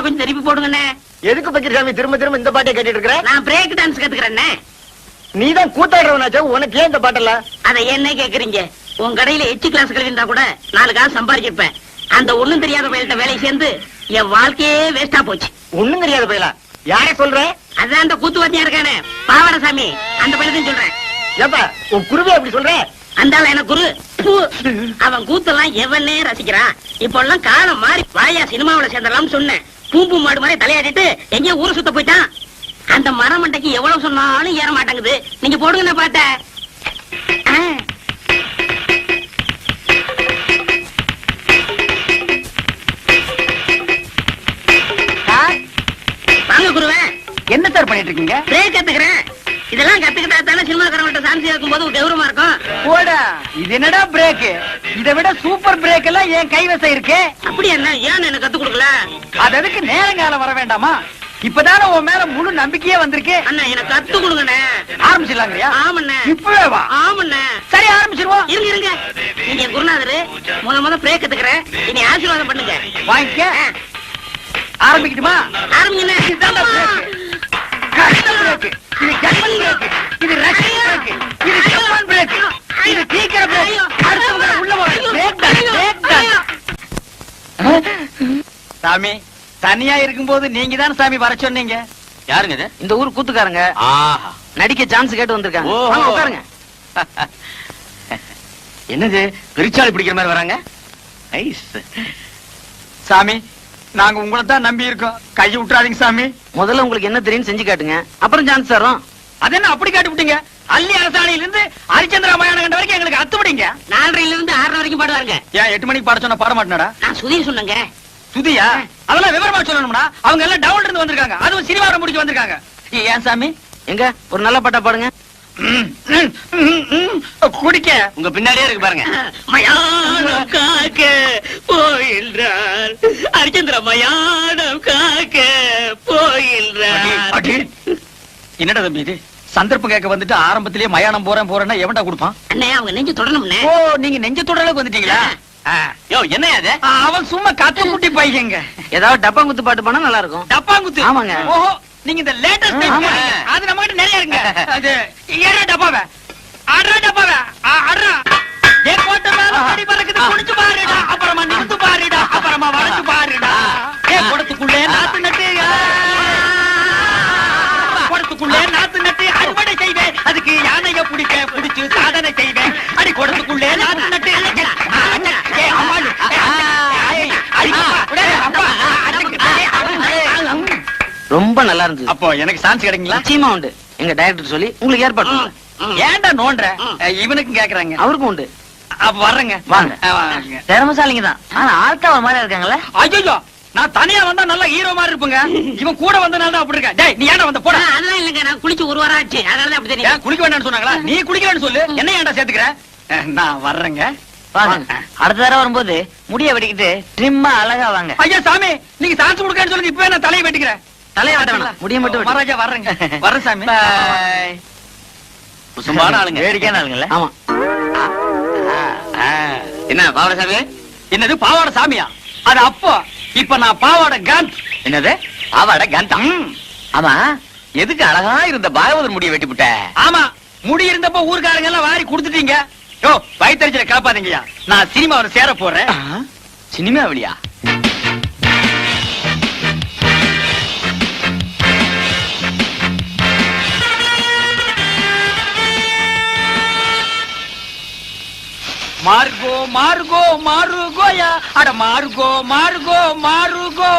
கொஞ்சம் திருப்பி போடுங்கண்ணே. எதுக்கு பக்கிரசாமி திரும்ப திரும்ப இந்த பாட்டை கேட்டுட்டு இருக்கிற? நான் பிரேக் டான்ஸ் கத்துக்கிறேன்னே. நீதான் கூத்தாடுறவனாச்சா, உனக்கு ஏன் இந்த பாட்டெல்லாம்? அதை என்ன கேக்குறீங்க? உன் கடையில எச்சு கிளாஸ் கழிந்தா கூட 4 காசு சம்பாதிச்சிருப்பேன். அந்த ஒண்ணும் தெரியாத பயில்கிட்ட வேலை சேர்ந்து என் வாழ்க்கையே வேஸ்டா போச்சு. ஒண்ணும் தெரியாத பயிலா? யாரே சொல்ற? அதான் அந்த கூத்துவாத்தியா இருக்கானே பாவடசாமி, அந்த பயிலத்தையும் சொல்றேன். ஏப்பா உன் குருவே அப்படி சொல்ற? அந்த எனக்கு குரு. அவன் கூத்தெல்லாம் எவனே ரசிக்கிறான். இப்ப எல்லாம் காலம் மாறி வாயா சினிமாவில சேர்ந்தலாம் சொன்னேன். பூம்பு மாடு மாதிரி தலையாடிட்டு எங்கேயோ ஊரை சுத்த போயிட்டான். அந்த மரமண்டைக்கு எவ்வளவு சொன்னாலும் ஏற மாட்டேங்குது. நீங்க போடுங்க பாட்ட. வாங்க குருவே. என்ன சார் பண்ணிட்டு இருக்கீங்க? பிரேக் கத்துக்கிறேன். இதெல்லாம் கத்துக்கிட்டா தானே சினிமாக்காரங்கள்ட்ட சான்ஸ் இருக்கும் போது கௌரவமா இருக்கும். போடா, இது என்னடா பிரேக்? இதை விட சூப்பர் பிரேக் எல்லாம் என் கைவசம் இருக்கு. அப்படி என்ன ஏன் எனக்கு கத்து கொடுக்கல? அதற்கு நேரங்காலம் வர வேண்டாமா? இப்பதானே உன் மேல முழு நம்பிக்கையே வந்திருக்கு. அண்ணா எனக்கு கத்து கொடுங்கண்ணே. ஆரம்பிச்சிடலாங்கய்யா? ஆமண்ணே. இப்பவே வா. ஆமண்ணே. சரி ஆரம்பிச்சிருவோம். இருங்க இருங்க. நீங்க குருநாதரு முத பிரேக் கத்துக்கிறேன். இனி ஆசீர்வாதம் பண்ணுங்க. வாங்கிக்க. ஆரம்பிக்கட்டுமா? ஆரம்பிங்கண்ணே. இதுதான் பிரேக். கஷ்ட பிரேக். இது ஜெர்மன் பிரேக். இது ரஷ்யன் பிரேக். இது ஜப்பான் பிரேக். இது சீக்கிர பிரேக். அடுத்தவங்க உள்ள வர பிரேக் தான். பிரேக் தான். சாமி தனியா இருக்கும்போது நீங்க தான் சாமி வர சொன்னீங்க. யாருங்க இது? இந்த ஊர் கூத்துக்காரங்க. ஆஹா, நடிக்க சான்ஸ் கேட்டு வந்திருக்காங்க. வாங்க உட்காருங்க. என்னது பெருச்சாளி பிடிக்கிற மாதிரி வராங்க? நைஸ். சாமி நாங்க உங்களை தான் நம்பி இருக்கோம். கையை விட்டுறாதீங்க சாமி. முதல்ல உங்களுக்கு என்ன தெரியும் செஞ்சு காட்டுங்க, அப்புறம் சான்ஸ் தரோம். அது என்ன அப்படி காட்டி விட்டீங்க? அள்ளி அரசாணையில இருந்து ஹரிச்சந்திரா மயான கண்ட வரைக்கும் எங்களுக்கு அத்துவிடுங்க. 4:30 இருந்து 6:00 வரைக்கும் பாடுவாருங்க. ஏன் 8 மணிக்கு பாட சொன்னா பாட மாட்டேனடா? நான் சுதிய சொன்னங்க. சுதியா? அதெல்லாம் விவரமா சொல்லணும்னா அவங்க எல்லாம் டவுன்ல இருந்து வந்திருக்காங்க. அதுவும் சினிமாவை முடிக்க வந்திருக்காங்க. ஏன் சாமி? எங்க ஒரு நல்ல பாட்டா பாடுங்க. குடிக்க உங்க பின்னாடியே இருக்கு பாருங்க. மயானம் காக்க போயில்றார் ஹரிச்சந்திர மயானம் காக்க போயில்றார். என்னடா தம்பி இது? சந்தர்ப்பம் கேட்க வந்துட்டு ஆரம்பத்திலேயே மயானம் போறேன்னா எவன்டா கொடுப்பான்? அண்ணே அவங்க நெஞ்சு தொடணும்னே. ஓ நீங்க நெஞ்ச தொடறதுக்கு வந்துட்டீங்களா? யோ என்ன அது? அவன் சும்மா கத்து குட்டி பையங்க. ஏதாவது டப்பாங்குத்து பாட்டு பாடினா நல்லா இருக்கும். டப்பாங்குத்து? ஆமாங்க. ஓஹோ நீங்க இந்த லேட்டஸ்ட் ஆமா. அது நம்ம கிட்ட நிறைய இருக்குங்க. அது ஏறா டப்பாவே ஆடுறா டப்பாவே ஆடுறா. ஏ கோட்டை மேல படி பறக்குது குடிச்சு பாருடா, அப்புறமா நிறுத்து பாருடா, அப்புறமா வளைச்சு பாருடா. ஏ குடத்துக்குள்ளே நாத்து நட்டு குடத்துக்குள்ளே நாத்து நட்டு அறுவடை செய்வேன். அதுக்கு யானைய பிடிச்சு சாதனை செய்வேன். அடி குடத்துக்குள்ளே நாத்து நட்டு ரொம்ப நல்லா இருந்தது. அப்போ எனக்கு சான்ஸ் கிடைக்குங்களா? நிச்சயமா உண்டு. எங்க டைரக்டர் சொல்லி உங்களுக்கு ஏற்பாடு பண்ணுங்க. ஏன்டா நோன்ற? இவனுக்கும் கேக்குறாங்க. அவருக்கும் உண்டு. அப்ப வர்றேங்க. வாங்க. வாங்க. திறமசாலிங்க தான். ஆனா ஆள்காவ மாதிரி இருக்காங்கல்ல. ஐயோ நான் தனியா வந்தா நல்ல ஹீரோ மாதிரி இருப்பேங்க. இவன் கூட வந்தனால தான் அப்படி இருக்கா. டேய் நீ ஏன்டா வந்த? போடா. அதெல்லாம் இல்லங்க, நான் குளிச்சு 1 வாரம் ஆச்சு. அதனால அப்படி தெரியும். ஏன் குளிக்க வேண்டாம்னு சொன்னாங்களா? நீ குளிக்கலன்னு சொல்லு. என்ன ஏன்டா சேர்த்துக்கிற? நான் வர்றேங்க. வாங்க. அடுத்த தடவை வரும்போது முடிய வெட்டிக்கிட்டு ட்ரிம்மா அழகா வாங்க. ஐயா சாமி நீங்க சான்ஸ் கொடுக்கறேன்னு சொல்லுங்க. இப்பவே நான் தலையை வெட்டிக்கிறேன். தலைய வெட்ட வேணாம், முடிய மட்டும் வெட்டு. மகாராஜா வர்றேங்க. வர்றேன் சாமி. பை. சும்மான ஆளுங்க. வேடிக்கையான ஆளுங்கல்ல. ஆமா. என்ன பாவடசாமி? என்னது பாவாடை சாமியா? அது அப்போ. இப்ப நான் பாவாடை காந்த். என்னது பாவாடை கந்தா? ஆமா, எதுக்கு அழகா இருந்த பாகவதர் முடிய வெட்டி விட்ட? ஆமா, முடி இருந்தப்ப ஊர்க்காரங்க எல்லாம் வாரி கொடுத்துட்டீங்க. யோ வயிற்றுல காப்பாதீங்கயா. நான் சினிமாவில் சேர போறேன். சினிமாவிலியா? மார்கோ மார்கோ மாருகோயா. அட மார்கோ மார்கோ மாருகோ.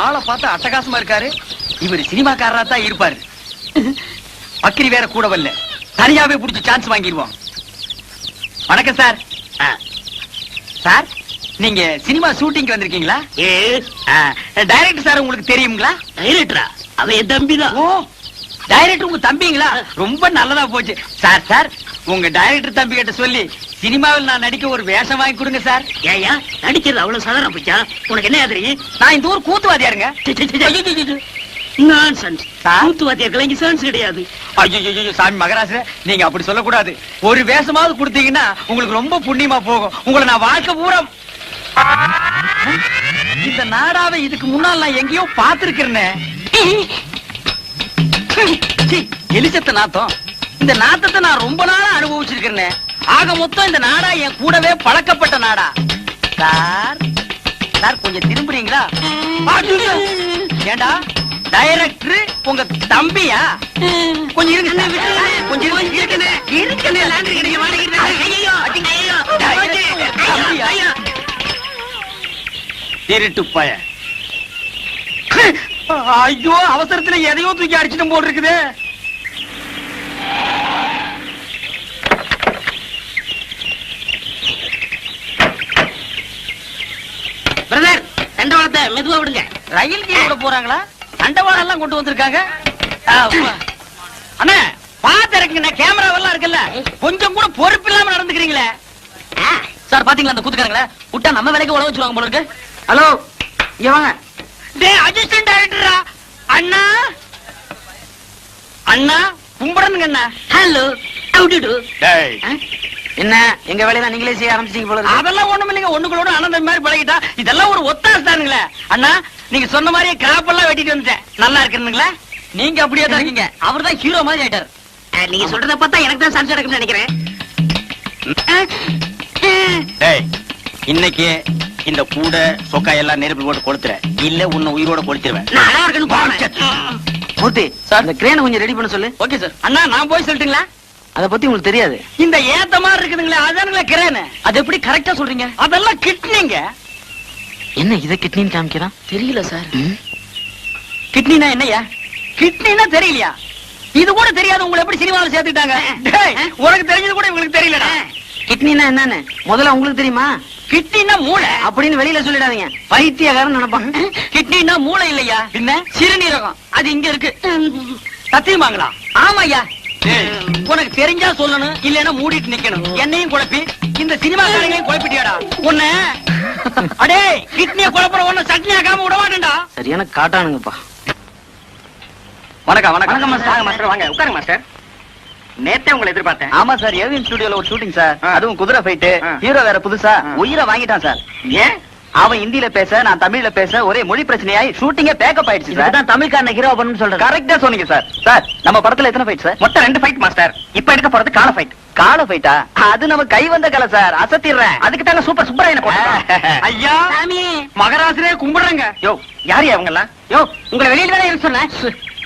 ஆளை பார்த்தா அட்டகாசமா இருக்காரு. இவர் சினிமாக்காரரா தான் இருப்பாரு. பக்கிரி வேற கூட வரல. தனியாவே புடிச்சு சான்ஸ் வாங்கிடுவோம். வணக்கம் சார். சார் நீங்க சினிமா ஷூட்டிங் வந்திருக்கீங்களா? டைரக்டர் சார் உங்களுக்கு தெரியுங்களா? டைரக்டரா? அவன் என் தம்பிதான். ஓ டைரக்டர் உங்க தம்பிங்களா? ரொம்ப நல்லதா போச்சு சார். சார் உங்க டைரக்டர் தம்பி கிட்ட சொல்லி சினிமாவில் நான் நடிக்க ஒரு வேஷம் வாங்கி கொடுங்க சார். ஏயா நடிக்கிறது அவ்வளவு சாதாரண போச்சா? உனக்கு என்ன தெரியும்? நான் இந்த ஊர் கூத்துவாதியாருங்க. நான்சென்ஸ். கூத்துவாதியார்கள் இங்க சான்ஸ் கிடையாது. ஐயோ சாமி மகராச நீங்க அப்படி சொல்லக்கூடாது. ஒரு வேஷமாவது கொடுத்தீங்கன்னா உங்களுக்கு ரொம்ப புண்ணியமா போகும். உங்களை நான் வாழ்க்கை பூரா இந்த நாடாவை இதுக்கு முன்னால் நான் எங்கேயோ பாத்துருக்கிறேனே. எலிசத்த நாத்தம். இந்த நாத்தத்தை நான் ரொம்ப நாளா அனுபவிச்சிருக்கிறேனே. ஆக மொத்தம் இந்த நாடா என் கூடவே பழக்கப்பட்ட நாடா. சார் சார் கொஞ்சம் திரும்புறீங்களா? ஏண்டா டைரக்டர் உங்க தம்பியா? கொஞ்சம் இருங்க சார். கொஞ்சம் திருட்டு பய. ஐயோ அவசரத்துல எதையோ தூக்கி அடிச்சிட்டு போட்டு இருக்குது. பிரதர் தண்டவாளத்தை மெதுவா விடுங்க. ரயில் கீழ விட போறாங்களா? தண்டவாளம் எல்லாம் கொண்டு வந்திருக்காங்க. அண்ணா பாத்து இறக்குங்க. கேமராவெல்லாம் இருக்குல்ல, கொஞ்சம் கூட பொறுப்பு இல்லாம நடந்துக்கிறீங்களே. சார் பாத்தீங்களா அந்த கூத்துக்காரங்கள விட்டா நம்ம வேலைக்கு உழவு வச்சுருவாங்க போல இருக்கு. ஹலோ இங்க வாங்க. டேய் அசிஸ்டன்ட் டைரக்டரா? அண்ணா அண்ணா கும்பிடணுங்க அண்ணா. Hello how do you do? டேய் என்ன எங்க வேலையெல்லாம் நீங்களே செய்ய ஆரம்பிச்சீங்க போல இருக்கு. அதெல்லாம் ஒண்ணும் இல்லைங்க. ஒண்ணுங்களோட அனந்தம் மாதிரி பழகிட்டா இதெல்லாம் ஒரு ஒத்தாசு தானுங்களே. அண்ணா நீங்க சொன்ன மாதிரியே கிராப் எல்லாம் வெட்டிட்டு வந்துட்டேன். நல்லா இருக்குங்களா? நீங்க அப்படியே தான் இருக்கீங்க. அவர் தான் ஹீரோ மாதிரி ஆயிட்டார். நீங்க சொல்றத பார்த்தா எனக்கு தான் சான்ஸ் எடுக்கணும்னு நினைக்கிறேன். டேய் இன்னைக்கு இந்த கூட சொக்கா எல்லாம் நெருப்பு போட்டு கொளுத்துற, இல்ல உன்னை உயிரோட கொளுத்துருவேன். நல்லா இருக்குன்னு போறேன். மூர்த்தி சார் இந்த கிரேனை கொஞ்சம் ரெடி பண்ண சொல்லு. Okay sir. அண்ணா நான் போய் சொல்லட்டுங்களா? அத பத்தி உங்களுக்கு தெரியாது. இந்த ஏத்த மாதிரி இருக்குதுங்களே அதானுங்களே கிரேன். அது எப்படி கரெக்டா சொல்றீங்க? அதெல்லாம் கிட்னிங்க. என்ன இத கிட்னின்னு காமிக்கிறான்? தெரியல சார். கிட்னினா என்னையா? கிட்னினா தெரியலையா? இது கூட தெரியாது. உங்களை எப்படி சினிமாவில் சேர்த்துட்டாங்க? டேய் உனக்கு தெரிஞ்சது கூட உங்களுக்கு தெரியலடா. கிட்னினா என்னன்னு முதல்ல உங்களுக்கு தெரியுமா? கிட்னினா மூளை அப்படின்னு வெளியில சொல்லிடாதீங்க. பைத்தியக்காரன் நினைப்பான். கிட்னினா மூளை இல்லையா, பின்ன சிறுநீரகம். அது இங்க இருக்கு. சத்தியமாங்களா? ஆமாய்யா. உனக்கு தெரிஞ்சா சொல்லணும், இல்லன்னா மூடிட்டு நிக்கணும். என்னையும் குழப்பி இந்த சினிமாக்காரங்களையும் குழப்பிட்டியாடா உன்ன. அடே கிட்னிய குழப்பற ஒண்ணு சட்னி ஆகாம விட மாட்டேன்டா. சரியான காட்டானுங்கப்பா. வணக்கம் வணக்கம் மாஸ்டர். வாங்க உட்காருங்க மாஸ்டர். நேத்தே உங்களை எதிர்பார்த்தேன். ஆமா சார், ஏவிஎம் ஸ்டுடியோல ஒரு ஷூட்டிங் சார். ஆ. அதுவும் குதிரை ஃபைட். ஆ. ஹீரோ வேற புதுசா உயிரை வாங்கிட்டான் சார். ஏன்? அவன் ஹிந்தில பேச, நான் தமிழ்ல பேச ஒரே மொழி பிரச்சனையாய் ஷூட்டிங்கே பேக்கப் ஆயிடுச்சு சார். இதுதான் தமிழ்காரன ஹீரோ பண்ணனும் சொல்றேன். கரெக்ட்டா சொன்னீங்க சார். சார் நம்ம படத்துல எத்தனை ஃபைட் சார்? மொத்தம் 2 ஃபைட் மாஸ்டர். இப்ப எடுக்க போறது கால ஃபைட். கால ஃபைட்டா? அது நம்ம கை வந்த கலை சார். அசத்திடுறேன். அதுக்கு தாங்க சூப்பர் சூப்பராயன போட்டோம். ஐயா சாமி மகராசரே கும்பிடுறேங்க. யோ யார் அவங்க எல்லாம்? யோ உங்களை வெளியில வேலை இருக்க சொன்னேன்.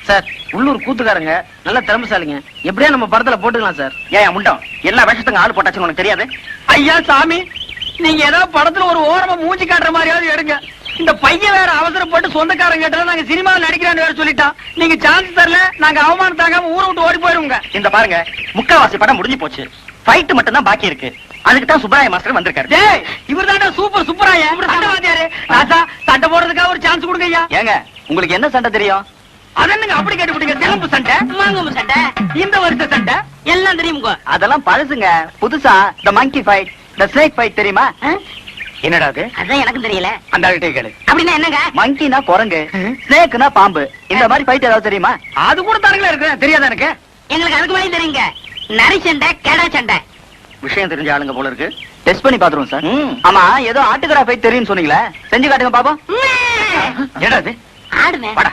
சார் உள்ளூர் கூத்துக்காரங்க நல்ல திறமைசாலிங்க. எப்படியா நம்ம படத்துல போட்டுக்கலாம் சார். ஏன் முண்டம் எல்லா வேஷத்துக்கும் ஆள் போட்டாச்சுன்னு உனக்கு தெரியாது? ஐயா சாமி நீங்க ஏதாவது படத்துல ஒரு ஓரமா மூஞ்சி காட்டுற மாதிரியாவது எடுங்க. இந்த பையன் வேற அவசரப்பட்டு சொந்தக்காரங்க கேட்டா நாங்க சினிமாவில் நடிக்கிறான்னு வேற சொல்லிட்டான். நீங்க சான்ஸ் தரல, நாங்க அவமானம் தாங்காம ஊரை விட்டு ஓடி போயிருவோங்க. இந்த பாருங்க முக்காவாசி படம் முடிஞ்சு போச்சு. ஃபைட் மட்டும் தான் பாக்கி இருக்கு. அதுக்கு தான் சுப்பராய மாஸ்டர் வந்திருக்காரு. டேய் இவர் தாண்டா சூப்பர் சூப்பராயா சண்டைவாதியாரு. ராசா சண்டை போடுறதுக்காக ஒரு சான்ஸ் கொடுங்க ஐயா. ஏங்க உங்களுக்கு என்ன சண்டை தெரியும்? அதென்னுங்க அப்படி கேட்டுவிட்டீங்க. திலம்பு சண்டை, மாங்கம்பு சண்டை, இந்த வருஷ சண்டை எல்லாம் தெரியுமுங்க. அதெல்லாம் பழசுங்க. புதுசா த மங்கி ஃபைட், த ஸ்னேக் ஃபைட் தெரியுமா? என்னடா அது? அதான் எனக்கும் தெரியல. அந்த ஆள்கிட்ட கேளு. அப்படின்னா என்னங்க? மங்கினா குரங்கு, ஸ்னேக்னா பாம்பு. இந்த மாதிரி ஃபைட் ஏதாவது தெரியுமா? அது கூட தானுங்களா இருக்கு. தெரியாதா எனக்கு? எங்களுக்கு அதுக்கு மேலே தெரியுங்க. நரி சண்டை, கெடா சண்டை. விஷயம் தெரிஞ்ச ஆளுங்க போல இருக்கு. டெஸ்ட் பண்ணி பாத்துருவோம் சார். ஆமா ஏதோ ஆட்டுக்கடா ஃபைட் தெரியும்னு சொன்னீங்களே, செஞ்சு காட்டுங்க பாப்போம். என்னடா அது? ஆடுனேன். வாடா.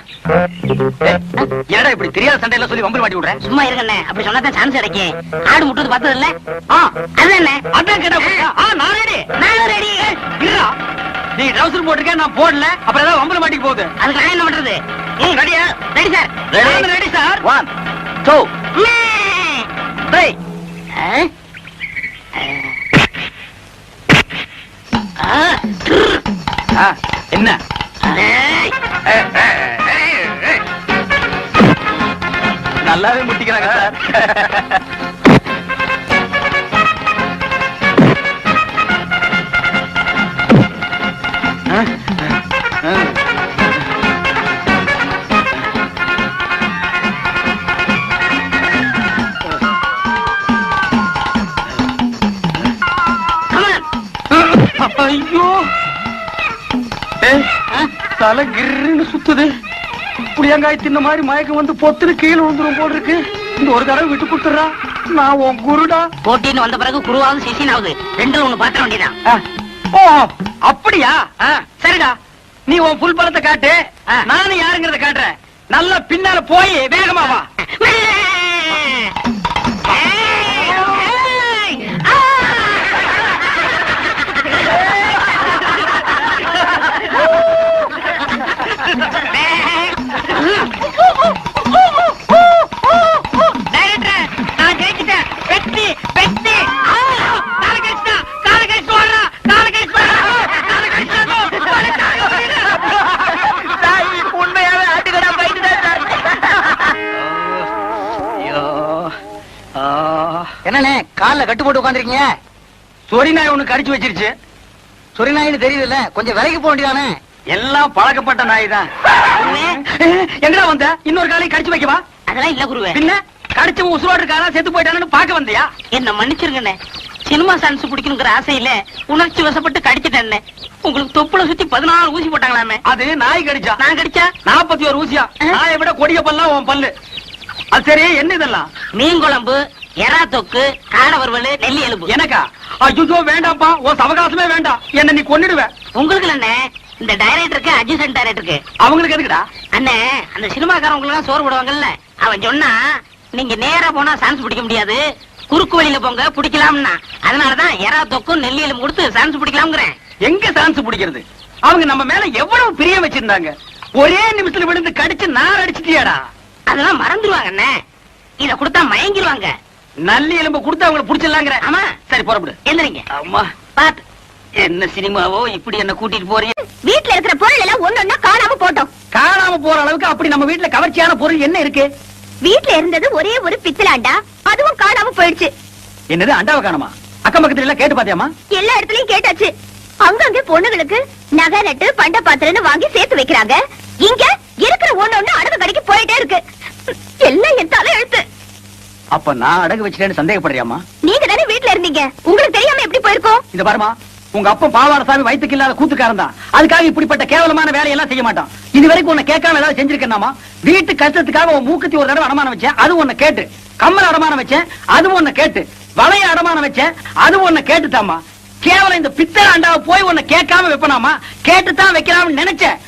என்னடா இப்படி தெரியாத சண்டையில சொல்லி வம்பல் மாட்டி விடுறேன்? சும்மா இருக்கண்ணே, அப்படி சொன்னா சான்ஸ் கிடைக்கும். ஆடு முட்டுறது பார்த்தது இல்ல? அதுதானே. அதான் கேட்டா நான் ரெடி. நானும் ரெடி. இல்ல நீ ட்ரவுசர் போட்டிருக்க, நான் போடல. அப்புறம் ஏதாவது வம்பல் மாட்டிக்கு போகுது. அதுக்கு நான் என்ன பண்றது? ரெடியா? Ready sir. Ready sir. 1 2 3. என்ன? நல்லாவே முட்டிக்கிறாங்க சார். ஐயோ தலை கிருன்னு சுத்துது. புளியங்காய் தின்ன மாதிரி மயக்கம் வந்து பொத்துன்னு கீழே விழுந்துரும் போல் இருக்கு. இந்த ஒரு தடவை விட்டு கொடுத்துறா. நான் உன் குருடா. போட்டின்னு வந்த பிறகு குருவாவது சிசினாவது ரெண்டுல ஒண்ணு பாத்திர வேண்டியதான். ஓ அப்படியா? சரிடா. நீ உன் புல் பலத்தை காட்டு, நானும் யாருங்கிறத காட்டுறேன். நல்லா பின்னால போய் வேகமா வா. என்னண்ணே கால்ல கட்டு போட்டு உட்காந்துருக்கீங்க? சொறி நாய் ஒண்ணு கடிச்சு வச்சிருச்சு. சொரி நாயின்னு தெரியுதுல்ல, கொஞ்சம் விலைக்கு போக வேண்டியதானே? எல்லாம் பழக்கப்பட்ட நாய் தான். எங்கடா வந்த? இன்னொரு காலையும் கடிச்சு வைக்கவா? அதெல்லாம் இல்ல குருவே. பின்ன கடிச்சு உசுரோடு இருக்காரா செத்து போயிட்டானு பாக்க வந்தியா? என்ன மன்னிச்சிருங்கண்ணே, சினிமா சான்ஸ் பிடிக்கணுங்கிற ஆசையில உணர்ச்சி வசப்பட்டு கடிச்சிட்டேன். உங்களுக்கு தொப்புல சுத்தி 14 ஊசி போட்டாங்களாமே. அது நாய் கடிச்சா. நான் கடிச்சா 41 ஊசியா? நாயை விட கொடிய பல்லாம் உன் பல்லு. அது சரி, என்ன இதெல்லாம்? மீன் குழம்பு, எறா தொக்கு, காடை வறுவல், நெல்லி எலும்பு. எனக்கா? ஐயோ வேண்டாம்ப்பா, உன் சவகாசமே வேண்டாம். என்ன நீ கொன்னுடுவ. உங்களுக்கு அண்ணே, இந்த டைரக்டருக்கு அட்ஜஸ்டன்ட் டைரக்டருக்கு அவங்களுக்கு எதுக்குடா? அண்ணே, அந்த சினிமாக்காரவங்க எல்லாம் சோறு போடுவாங்கல்ல, அவன் சொன்னா நீங்க நேரா போனா சான்ஸ் பிடிக்க முடியாது, குறுக்கு வழியில போங்க பிடிக்கலாம்னா. அதனாலதான் எறா தொக்கும் நெல்லி எலும்பு கொடுத்து சான்ஸ் பிடிக்கலாம்ங்கிறேன். எங்க சான்ஸ் பிடிக்கிறது? அவங்க நம்ம மேல எவ்வளவு பிரியம் வச்சிருந்தாங்க. ஒரே நிமிஷத்துல விழுந்து கடிச்சு நார் அடிச்சிட்டியாடா. அதெல்லாம் மறந்துடுவாங்க அண்ணே, இத கொடுத்தா மயங்கிடுவாங்க. நல்லி எலும்பு கொடுத்து அவங்களை புடிச்சிடலாங்கிற. ஆமா. சரி புறப்படு. எந்திரிங்க. அம்மா பாத்து. என்ன சினிமாவோ இப்படி என்ன கூட்டிட்டு போறீங்க? வீட்ல இருக்கிற பொருள் எல்லாம் ஒன்னொன்னா காணாம போட்டோம். காணாம போற அளவுக்கு அப்படி நம்ம வீட்டுல கவர்ச்சியான பொருள் என்ன இருக்கு? வீட்ல இருந்தது ஒரே ஒரு பித்தலாண்டா, அதுவும் காணாம போயிடுச்சு. என்னது, அண்டாவை காணுமா? அக்கம் பக்கத்துல எல்லாம் கேட்டு பாத்தியாமா? எல்லா இடத்துலயும் கேட்டாச்சு. அங்கங்க பொண்ணுங்களுக்கு நகை நட்டு பண்ட பாத்திரன்னு வாங்கி சேர்த்து வைக்கிறாங்க. இங்க இருக்கிற ஒண்ணு அடகு கடைக்கு போயிட்டே இருக்கு. எல்லாம் என் தலை எழுத்து. அப்ப நான் அடகு வச்சிட்டேன்னு சந்தேகப்படுறியாமா? நீங்க தானே வீட்ல இருந்தீங்க, உங்களுக்கு தெரியாம எப்படி போயிருக்கோம்? இந்த பாருமா, உங்க அப்பன் பாவாரசாமி வயிற்றுக்கு இல்லாத கூத்துக்காரன் தான். அதுக்காக இப்படிப்பட்ட கேவலமான வேலையெல்லாம் செய்ய மாட்டான். இது வரைக்கும் உன்னை கேட்காம ஏதாவது செஞ்சிருக்கேனாமா? வீட்டு கஷ்டத்துக்காக உன் மூக்குத்தி ஒரு தடவை அடமானம் வச்சேன், அது உன்னை கேட்டு. கம்மல் அடமானம் வச்சேன், அது உன்னை கேட்டு. வளைய அடமானம் வச்சேன், அது உன்னை கேட்டுதாமா. கேவலம் இந்த பித்தளை அண்டாவை போய் உன்னை கேட்காம வைப்பனாமா? கேட்டுத்தான் வைக்கலாம்னு நினைச்சேன்.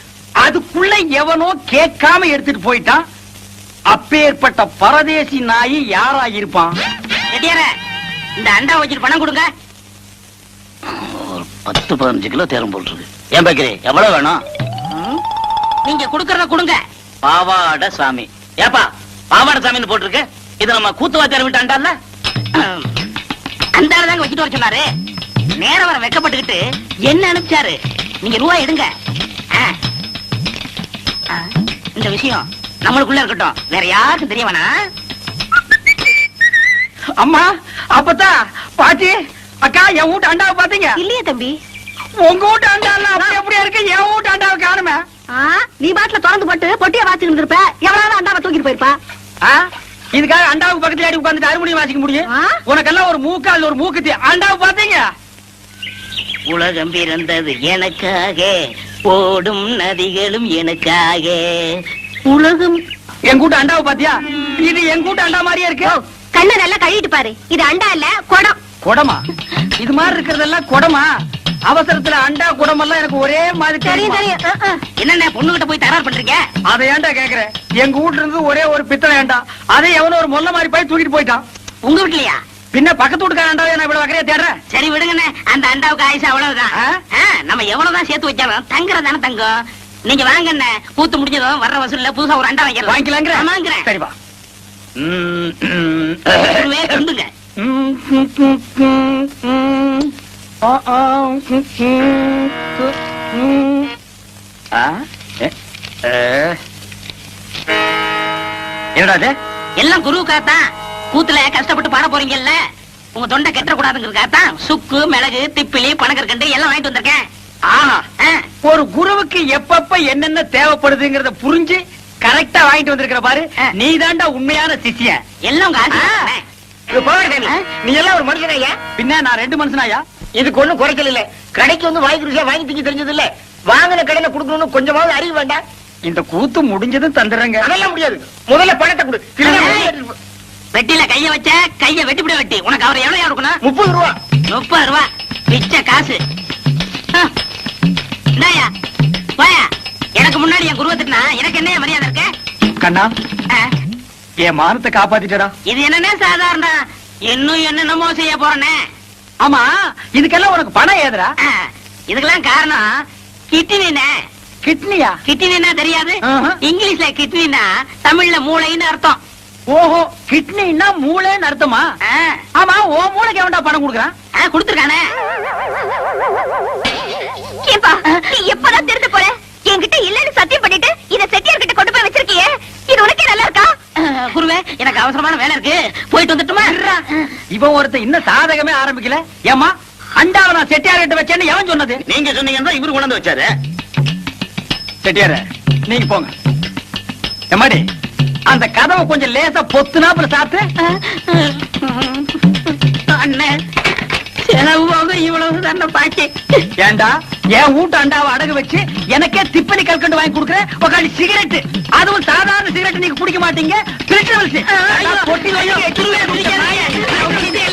அதுக்குள்ள எவனோ கேட்காம எடுத்துட்டு போயிட்டான். அப்பேற்பட்ட பரதேசி நாயி யாரா இருப்பான்? ரெட்டியாரே, இந்த அண்டா வச்சுட்டு பணம் கொடுங்க. 10-15 கிலோ தேரம் போட்டுருக்கு. ஏன் பேக்கரி எவ்வளவு வேணும்? நீங்க கொடுக்கறத கொடுங்க. பாவாட சாமி. ஏப்பா பாவாட சாமின்னு போட்டிருக்கு. இது நம்ம கூத்துவாத்தியார் வீட்டு அண்டால. அந்த ஆளு தாங்க வச்சுட்டு வர சொன்னாரு. நேரம் வர வெக்கப்பட்டுக்கிட்டு என்ன அனுப்பிச்சாரு. நீங்க ரூபாய் எடுங்க. இந்த விஷயம் நம்மளுக்குள்ள இருக்கட்டும், வேற யாருக்கும் தெரிய வேணாம். அம்மா, அப்பத்தா, பாட்டி, அக்கா, என் வீட்டு அண்டாவை பாத்தீங்க? இல்லையே தம்பி. உங்க வீட்டு அண்டால அப்படி அப்படியே இருக்கு, என் வீட்டு அண்டாவை காணுமே. நீ பாட்டுல திறந்து போட்டு பொட்டியா வாசிட்டு இருப்ப, எவ்வளவு அண்டாவை தூக்கிட்டு போயிருப்பா. இதுக்காக அண்டாவுக்கு பக்கத்துல ஆடி உட்கார்ந்துட்டு அறுமணி வாசிக்க முடியும்? ஆ? உனக்கெல்லாம் ஒரு மூக்கால் ஒரு மூக்குத்தி. அண்டாவை பாத்தீங்க? உலகம் பிறந்தது எனக்காக, ஓடும் நதிகளும் எனக்காக. உலகம். என் கூட்ட அண்டாவை பாத்தியா? இது என் கூட்ட அண்டா மாதிரியே இருக்கு. கண்ணை நல்லா கழுவிட்டு பாரு, இது அண்டா இல்ல குடம். குடமா? இது மாதிரி இருக்கிறதெல்லாம் குடமா? அவசரத்துல அண்டா குடமெல்லாம் எனக்கு ஒரே மாதிரி தெரியும் தெரியுமா? தெரியும். என்னென்ன பொண்ணுகிட்ட போய் தகராறு பண்றீங்க? அதை ஏன்டா கேக்குறேன்? எங்க வீட்டுல இருந்து ஒரே ஒரு பித்தளை ஏண்டா, அதை எவனோ ஒரு மொல்ல மாதிரி போய் தூக்கிட்டு போயிட்டான். உங்க வீட்லயா? பின்ன பக்கத்து வீட்டுக்கார அண்டாவை நான் இவ்வளவு வகையா தேடுறேன். சரி விடுங்கண்ணே, அந்த அண்டாவுக்கு ஆயுசு அவ்வளவுதான். நம்ம எவ்வளவுதான் சேர்த்து வச்சாலும் தங்குறதானே தங்கம். நீங்க வாங்கண்ணே, கூத்து முடிஞ்சதும் வர்ற வசூல்ல புதுசா ஒரு அண்டா வாங்கிடலாம். வாங்கிக்கலாங்கிற? ஆமாங்கிறேன். சரிப்பா. ஒருவே கொண்டுங்க. என்னடா இது? எல்லாம் குருவுக்காகத்தான். கூத்துல கஷ்டப்பட்டு பாட போறீங்கல்ல, உங்க தொண்டை கெட்ட கூடாதுங்கிறதுக்காகத்தான் சுக்கு, மிளகு, திப்பிலி, பனகற்கண்டு எல்லாம் வாங்கிட்டு வந்திருக்கேன். ஆஹா, ஒரு குருவுக்கு எப்பப்ப என்னென்ன தேவைப்படுதுங்கிறத புரிஞ்சு கரெக்டா வாங்கிட்டு வந்திருக்கிற பாரு. நீ தாண்டா உண்மையான சிஷ்யன். எல்லாம் உங்க ஆசீர்வாதமே. நீ எல்லாம் ஒரு மனுஷனாயா? பின்ன நான் 2 மனுஷனாயா? இதுக்கு ஒண்ணும் குறைக்கல இல்ல. கடைக்கு வந்து வாங்கி ருசியா வாங்கி திங்க தெரிஞ்சது இல்ல. வாங்கின கடையில குடுக்கணும்னு கொஞ்சமாவது அறிவு வேண்டாம். இந்த கூத்து முடிஞ்சதும் தந்துடுறேங்க. அதெல்லாம் முடியாது. முதல்ல பணத்தை கொடு. வெட்டில கைய வச்ச கைய வெட்டிவிட வெட்டி. உனக்கு அவர் எவ்வளவு இருக்கணும்? 30 ரூபா. 30 ரூபா பிச்சை காசு. இந்தாயா, போயா. பேசினா எனக்கு என்ன மரியாதை இருக்கு? கண்ணா ஆ, என் மானத்தை காப்பாத்திட்டடா. இது என்னன்னே சாதாரண, இன்னும் என்னென்னமோ செய்ய போறேனே. ஆமா, இதுக்கெல்லாம் உனக்கு பணம் ஏதுடா? ஆ, இதுக்கெல்லாம் காரணம் கிட்னினே. கிட்னியா? கிட்னினா தெரியாது? ஆஹா. இங்கிலீஷ்ல கிட்னினா தமிழ்ல மூளைன்னு அர்த்தம். ஓஹோ, கிட்னின்னா மூளைன்னு அர்த்தமா? ஆ, ஆமா, ஓ மூளைக்கு எவன்டா பணம் கொடுக்குறான்? கொடுத்துருக்கானே. ஏப்பா நீ எப்பதான் திருட்டு போற? என்கிட்ட இல்லன்னு சத்தியம் பண்ணிட்டு இத செட்டியார் கிட்ட கொண்டு போய் வச்சிருக்கியே, இது உனக்கே நல்லா இருக்கா? குருவே, எனக்கு அவசரமான வேலை இருக்கு, போயிட்டு வந்துட்டுமா? இவன் ஒருத்தன் இன்னும் சாதகமே ஆரம்பிக்கல. ஏமா, அண்டாவை நான் செட்டியார் கிட்ட வச்சேன்னு எவன் சொன்னது? நீங்க சொன்னீங்கன்னா இவரு கொண்டு வந்து வச்சாரு. செட்டியார, நீங்க போங்க. எம்மாடி, அந்த கதவை கொஞ்சம் லேசா பொத்துனாப்புல சாத்து. அண்ணே, செலவு போக இவ்வளவு தானே பாக்கி. ஏண்டா, என் வீட்டு அண்டாவை அடகு வச்சு எனக்கே திப்பனி கல்கண்டு வாங்கி கொடுக்குறேன். உக்காடி சிகரெட், அதுவும் சாதாரண சிகரெட் நீங்க குடிக்க மாட்டீங்க. திருட்டு வச்சு ஐயோ, பொட்டி ஐயோ, குருவே, குடிக்காதீங்க.